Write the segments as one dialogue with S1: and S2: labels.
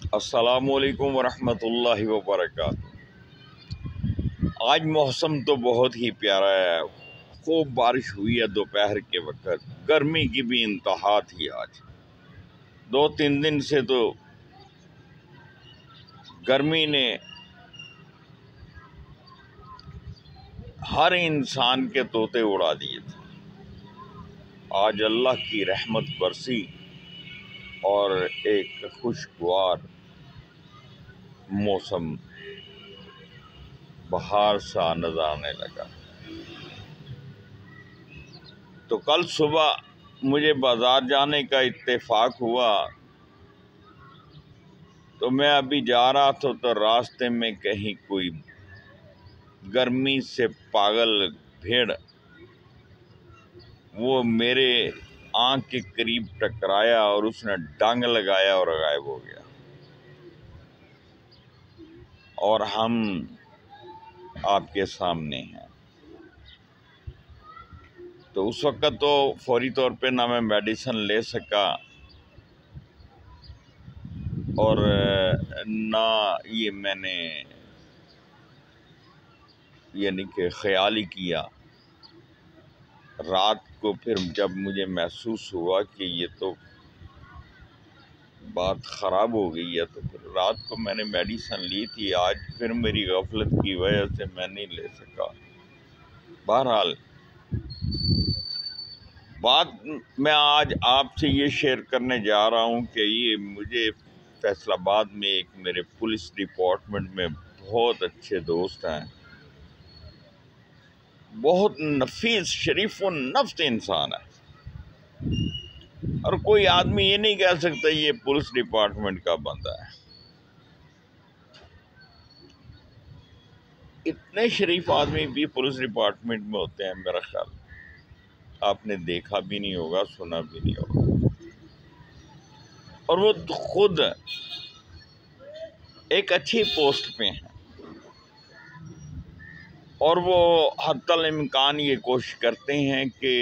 S1: السلام علیکم ورحمۃ اللہ وبرکاتہ۔ آج موسم تو بہت ہی پیارا ہے، خوب بارش ہوئی ہے دوپہر کے وقت، گرمی کی بھی انتہا تھی آج۔ 2-3 دن سے تو گرمی نے ہر انسان کے طوطے اڑا دیے تھے۔ آج اللہ کی رحمت برسی اور ایک خوشگوار موسم بہار سا نظر آنے لگا۔ تو کل صبح مجھے بازار جانے کا اتفاق ہوا، تو میں ابھی جا رہا تھا تو راستے میں کہیں کوئی گرمی سے پاگل بھیڑ وہ میرے آنکھ کے قریب ٹکرایا اور اس نے ڈنگ لگایا اور غائب ہو گیا، اور ہم آپ کے سامنے ہیں۔ تو اس وقت تو فوری طور پہ نہ میں میڈیسن لے سکا اور نہ یہ میں نے یعنی کہ خیال ہی کیا۔ رات کو پھر جب مجھے محسوس ہوا کہ یہ تو بات خراب ہو گئی ہے، تو پھر رات کو میں نے میڈیسن لی تھی، آج پھر میری غفلت کی وجہ سے میں نہیں لے سکا۔ بہرحال بات میں آج آپ سے یہ شیئر کرنے جا رہا ہوں کہ یہ مجھے فیصل آباد میں ایک میرے پولیس ڈپارٹمنٹ میں بہت اچھے دوست ہیں، بہت نفیس شریف و نفس انسان ہے، اور کوئی آدمی یہ نہیں کہہ سکتا یہ پولیس ڈپارٹمنٹ کا بندہ ہے۔ اتنے شریف آدمی بھی پولیس ڈپارٹمنٹ میں ہوتے ہیں، میرا خیال آپ نے دیکھا بھی نہیں ہوگا، سنا بھی نہیں ہوگا۔ اور وہ خود ایک اچھی پوسٹ پہ ہیں، اور وہ حتی الامکان یہ کوشش کرتے ہیں کہ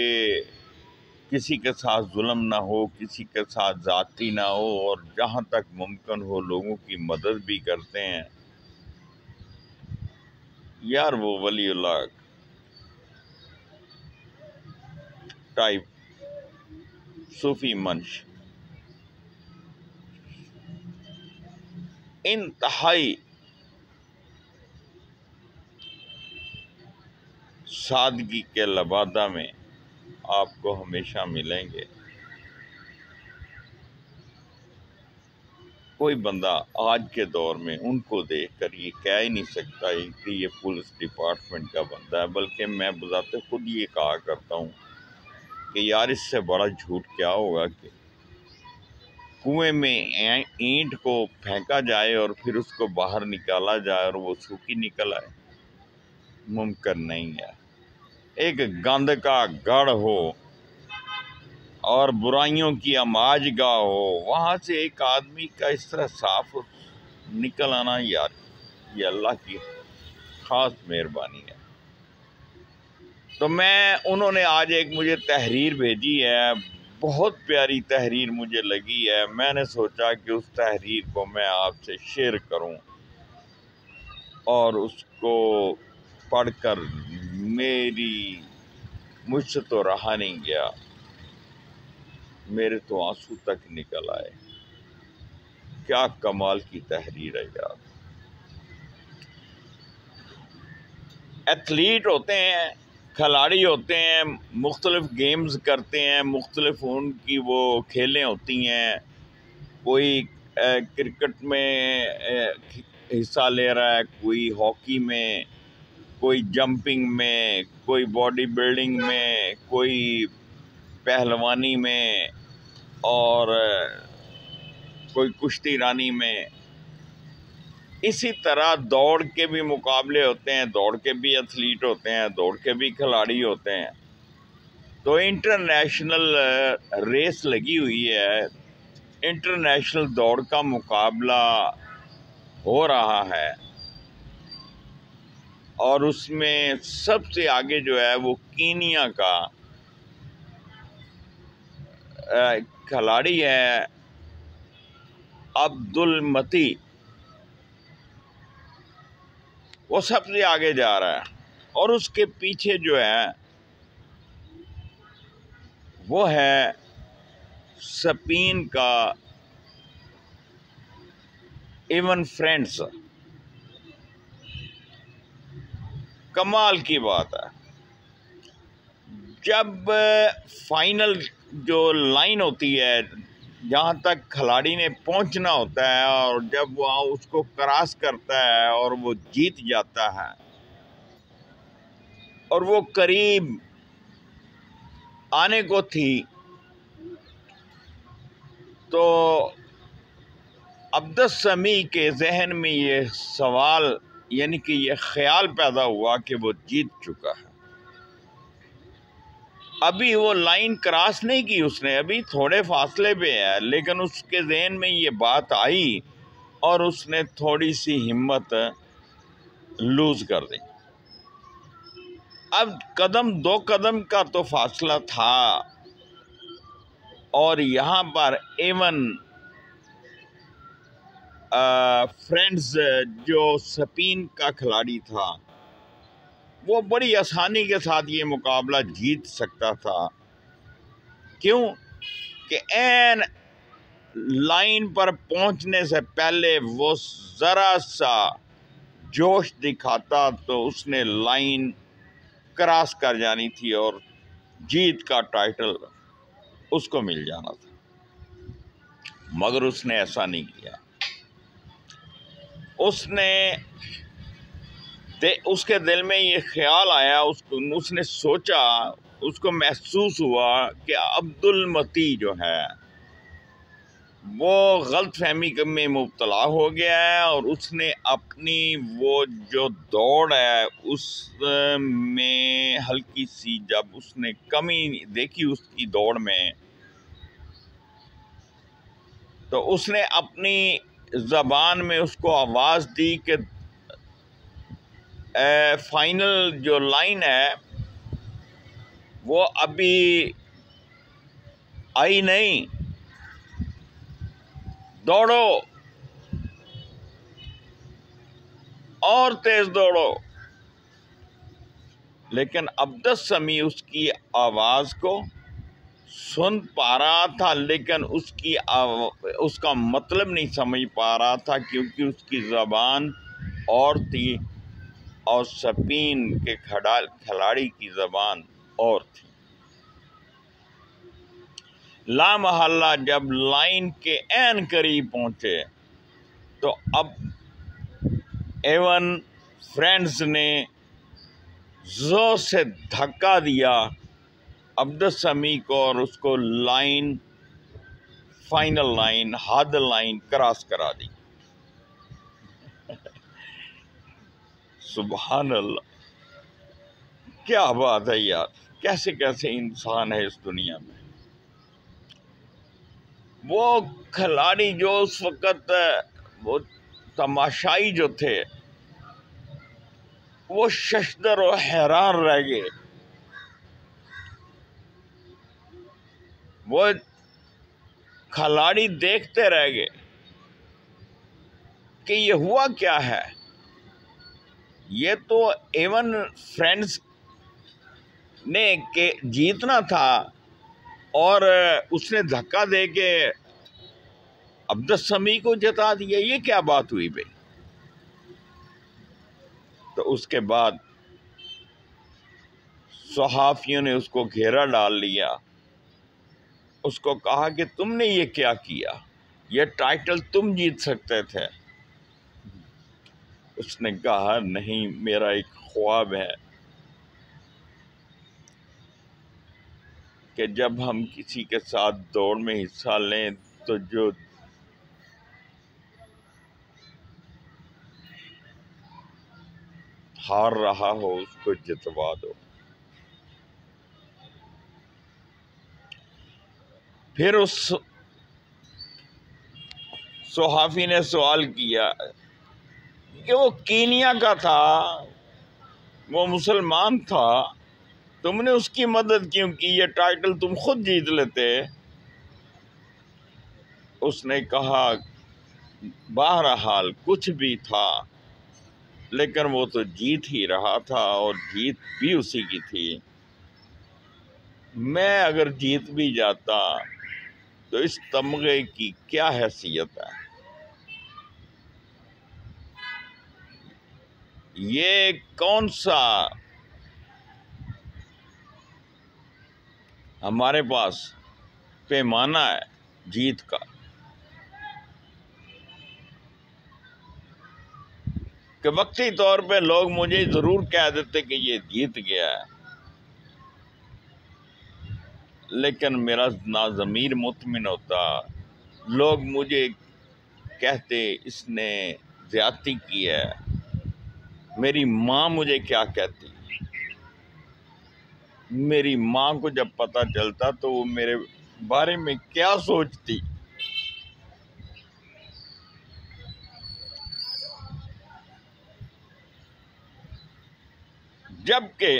S1: کسی کے ساتھ ظلم نہ ہو، کسی کے ساتھ ذاتی نہ ہو، اور جہاں تک ممکن ہو لوگوں کی مدد بھی کرتے ہیں۔ یار وہ ولی اللہ ٹائپ صوفی منش انتہائی سادگی کے لبادہ میں آپ کو ہمیشہ ملیں گے۔ کوئی بندہ آج کے دور میں ان کو دیکھ کر یہ کہہ ہی نہیں سکتا کہ یہ پولیس ڈپارٹمنٹ کا بندہ ہے، بلکہ میں بذات خود یہ کہا کرتا ہوں کہ یار اس سے بڑا جھوٹ کیا ہوگا کہ کنویں میں اینٹ کو پھینکا جائے اور پھر اس کو باہر نکالا جائے اور وہ سوکھی نکل آئے۔ ممکن نہیں ہے۔ ایک گند کا گڑھ ہو اور برائیوں کی اماج گاہ ہو، وہاں سے ایک آدمی کا اس طرح صاف نکل آنا، یار یہ اللہ کی خاص مہربانی ہے۔ تو انہوں نے آج ایک مجھے تحریر بھیجی ہے، بہت پیاری تحریر مجھے لگی ہے، میں نے سوچا کہ اس تحریر کو میں آپ سے شیئر کروں، اور اس کو پڑھ کر مجھ سے تو رہا نہیں گیا، میرے تو آنسو تک نکل آئے۔ کیا کمال کی تحریر ہے یار۔ ایتھلیٹ ہوتے ہیں، کھلاڑی ہوتے ہیں، مختلف گیمز کرتے ہیں، مختلف ان کی وہ کھیلیں ہوتی ہیں، کوئی کرکٹ میں حصہ لے رہا ہے، کوئی ہاکی میں، کوئی جمپنگ میں، کوئی باڈی بلڈنگ میں، کوئی پہلوانی میں، اور کوئی کشتی رانی میں۔ اسی طرح دوڑ کے بھی مقابلے ہوتے ہیں، دوڑ کے بھی ایتھلیٹ ہوتے ہیں، دوڑ کے بھی کھلاڑی ہوتے ہیں۔ تو انٹرنیشنل ریس لگی ہوئی ہے، انٹرنیشنل دوڑ کا مقابلہ ہو رہا ہے، اور اس میں سب سے آگے جو ہے وہ کینیا کا کھلاڑی ہے عبد المتی وہ سب سے آگے جا رہا ہے، اور اس کے پیچھے جو ہے وہ ہے سپین کا ایون فرینڈز۔ کمال کی بات ہے، جب فائنل جو لائن ہوتی ہے جہاں تک کھلاڑی نے پہنچنا ہوتا ہے، اور جب وہ اس کو کراس کرتا ہے اور وہ جیت جاتا ہے، اور وہ قریب آنے کو تھی، تو عبد السمیع کے ذہن میں یہ سوال یعنی کہ یہ خیال پیدا ہوا کہ وہ جیت چکا ہے۔ ابھی وہ لائن کراس نہیں کی اس نے، ابھی تھوڑے فاصلے پہ ہے، لیکن اس کے ذہن میں یہ بات آئی اور اس نے تھوڑی سی ہمت لوز کر دی۔ اب قدم دو قدم کا تو فاصلہ تھا، اور یہاں پر ایون فرینڈز جو سپین کا کھلاڑی تھا وہ بڑی آسانی کے ساتھ یہ مقابلہ جیت سکتا تھا۔ کیوں کہ این لائن پر پہنچنے سے پہلے وہ ذرا سا جوش دکھاتا تو اس نے لائن کراس کر جانی تھی اور جیت کا ٹائٹل اس کو مل جانا تھا، مگر اس نے ایسا نہیں کیا۔ اس کے دل میں یہ خیال آیا، اس نے سوچا، اس کو محسوس ہوا کہ عبد المتی جو ہے وہ غلط فہمی میں مبتلا ہو گیا ہے، اور اس نے اپنی وہ جو دوڑ ہے اس میں ہلکی سی جب اس نے کمی دیکھی اس کی دوڑ میں، تو اس نے اپنی زبان میں اس کو آواز دی کہ فائنل جو لائن ہے وہ ابھی آئی نہیں، دوڑو اور تیز دوڑو۔ لیکن عبد السمیع اس کی آواز کو سن پا رہا تھا، لیکن اس کا مطلب نہیں سمجھ پا رہا تھا، کیونکہ اس کی زبان اور تھی اور سپین کے کھلاڑی کی زبان اور تھی۔ لا محالہ جب لائن کے عین قریب پہنچے تو اب ایون فرینڈز نے زور سے دھکا دیا عبد السمیع کو، اور اس کو لائن فائنل لائن حد لائن کراس کرا دی۔ سبحان اللہ، کیا بات ہے یار، کیسے کیسے انسان ہے اس دنیا میں۔ وہ کھلاڑی جو اس وقت وہ تماشائی جو تھے وہ ششدر و حیران رہ گئے، وہ کھلاڑی دیکھتے رہ گئے کہ یہ ہوا کیا ہے۔ یہ تو ایون فرینڈز نے کہ جیتنا تھا اور اس نے دھکا دے کے عبد السمیع کو جتا دیا، یہ کیا بات ہوئی بھائی؟ تو اس کے بعد صحافیوں نے اس کو گھیرا ڈال لیا، اس کو کہا کہ تم نے یہ کیا کیا، یہ ٹائٹل تم جیت سکتے تھے۔ اس نے کہا نہیں، میرا ایک خواب ہے کہ جب ہم کسی کے ساتھ دوڑ میں حصہ لیں تو جو ہار رہا ہو اس کو جتوا دو۔ پھر اس صحافی نے سوال کیا کہ وہ کینیا کا تھا، وہ مسلمان تھا، تم نے اس کی مدد کیوں کی، یہ ٹائٹل تم خود جیت لیتے۔ اس نے کہا بہرحال کچھ بھی تھا لیکن وہ تو جیت ہی رہا تھا اور جیت بھی اسی کی تھی۔ میں اگر جیت بھی جاتا تو اس تمغے کی کیا حیثیت ہے؟ یہ کون سا ہمارے پاس پیمانہ ہے جیت کا کہ وقتی طور پہ لوگ مجھے ضرور کہہ دیتے کہ یہ جیت گیا ہے، لیکن میرا نہ ضمیر مطمئن ہوتا، لوگ مجھے کہتے اس نے زیادتی کی ہے۔ میری ماں مجھے کیا کہتی؟ میری ماں کو جب پتہ چلتا تو وہ میرے بارے میں کیا سوچتی؟ جبکہ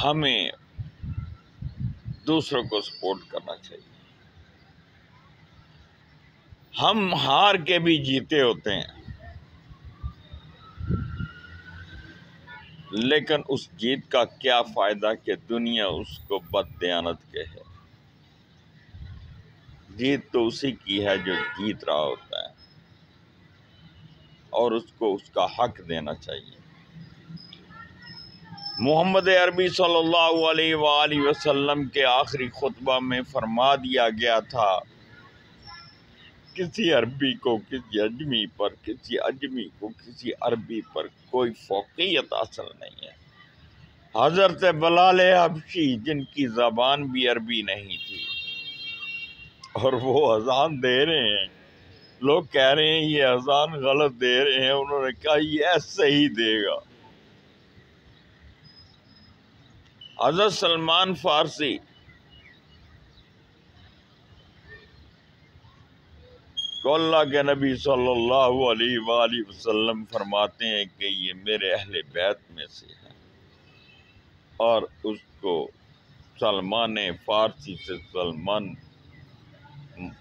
S1: ہمیں دوسروں کو سپورٹ کرنا چاہیے۔ ہم ہار کے بھی جیتے ہوتے ہیں، لیکن اس جیت کا کیا فائدہ کہ دنیا اس کو بددیانت کہے۔ جیت تو اسی کی ہے جو جیت رہا ہوتا ہے، اور اس کو اس کا حق دینا چاہیے۔ محمد عربی صلی اللہ علیہ وآلہ وسلم کے آخری خطبہ میں فرما دیا گیا تھا، کسی عربی کو کسی اجمی پر، کسی اجمی کو کسی عربی پر کوئی فوقیت حاصل نہیں ہے۔ حضرت بلال حبشی جن کی زبان بھی عربی نہیں تھی اور وہ اذان دے رہے ہیں، لوگ کہہ رہے ہیں یہ اذان غلط دے رہے ہیں، انہوں نے کہا یہ ایسے ہی دے گا۔ حضرت سلمان فارسی کو اللہ کے نبی صلی اللہ علیہ وآلہ وسلم فرماتے ہیں کہ یہ میرے اہل بیت میں سے ہیں، اور اس کو سلمان فارسی سے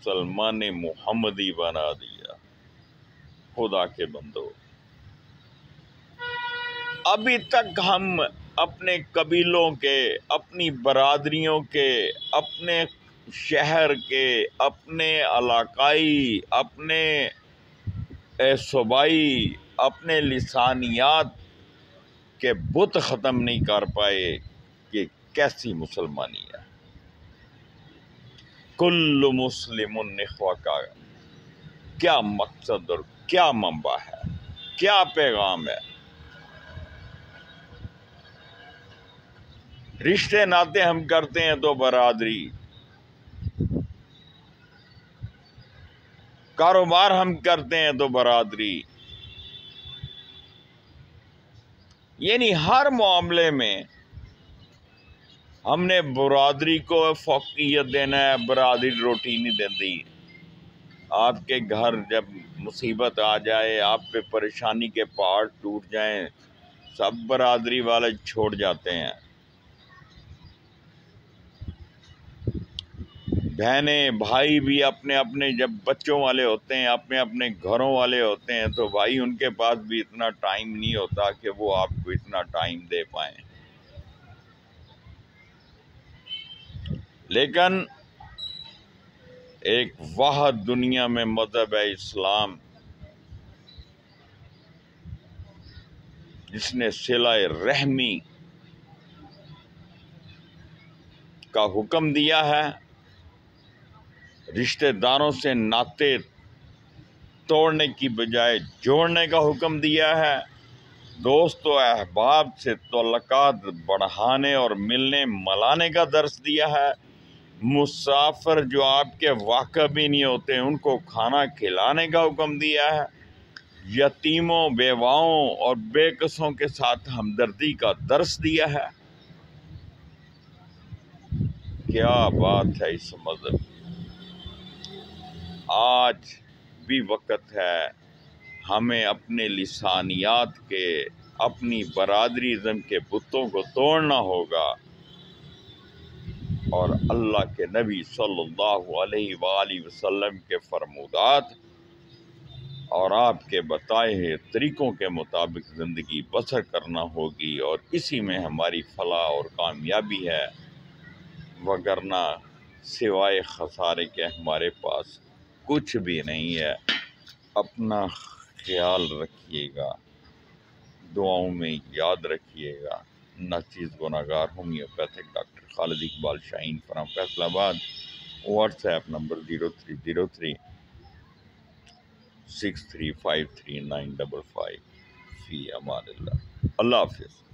S1: سلمان محمدی بنا دیا۔ خدا کے بندو، ابھی تک ہم اپنے قبیلوں کے، اپنی برادریوں کے، اپنے شہر کے، اپنے علاقائی، اپنے صوبائی، اپنے لسانیات کے بت ختم نہیں کر پائے کہ کیسی مسلمانی ہے۔ کل مسلم اخوہ کا کیا مقصد اور کیا منبع ہے، کیا پیغام ہے؟ رشتے ناتے ہم کرتے ہیں تو برادری، کاروبار ہم کرتے ہیں تو برادری، یعنی ہر معاملے میں ہم نے برادری کو فوقیت دینا ہے۔ برادری روٹی نہیں دیتی۔ آپ کے گھر جب مصیبت آ جائے، آپ پہ پریشانی کے پہاڑ ٹوٹ جائیں، سب برادری والے چھوڑ جاتے ہیں۔ بہنیں بھائی بھی اپنے اپنے جب بچوں والے ہوتے ہیں، اپنے اپنے گھروں والے ہوتے ہیں، تو بھائی ان کے پاس بھی اتنا ٹائم نہیں ہوتا کہ وہ آپ کو اتنا ٹائم دے پائیں۔ لیکن ایک واحد دنیا میں مذہب ہے اسلام، جس نے صلہ رحمی کا حکم دیا ہے، رشتہ داروں سے ناطے توڑنے کی بجائے جوڑنے کا حکم دیا ہے، دوست و احباب سے تعلقات بڑھانے اور ملنے ملانے کا درس دیا ہے، مسافر جو آپ کے واقع بھی نہیں ہوتے ان کو کھانا کھلانے کا حکم دیا ہے، یتیموں، بیواؤں اور بے کسوں کے ساتھ ہمدردی کا درس دیا ہے۔ کیا بات ہے اس مذہب کی! آج بھی وقت ہے ہمیں اپنے لسانیات کے، اپنی برادری ازم کے بتوں کو توڑنا ہوگا۔ اور اللہ کے نبی صلی اللہ علیہ وآلہ وسلم کے فرمودات اور آپ کے بتائے ہوئے طریقوں کے مطابق زندگی بسر کرنا ہوگی، اور اسی میں ہماری فلاح اور کامیابی ہے، وگرنہ سوائے خسارے کے ہمارے پاس کچھ بھی نہیں ہے۔ اپنا خیال رکھیے گا، دعاؤں میں یاد رکھیے گا۔ ناچیز گناہگار homeopathic doctor Khalid Iqbal Shaheen from Faisalabad. WhatsApp number 0303 6353 955۔ فی امان اللہ۔ اللہ حافظ۔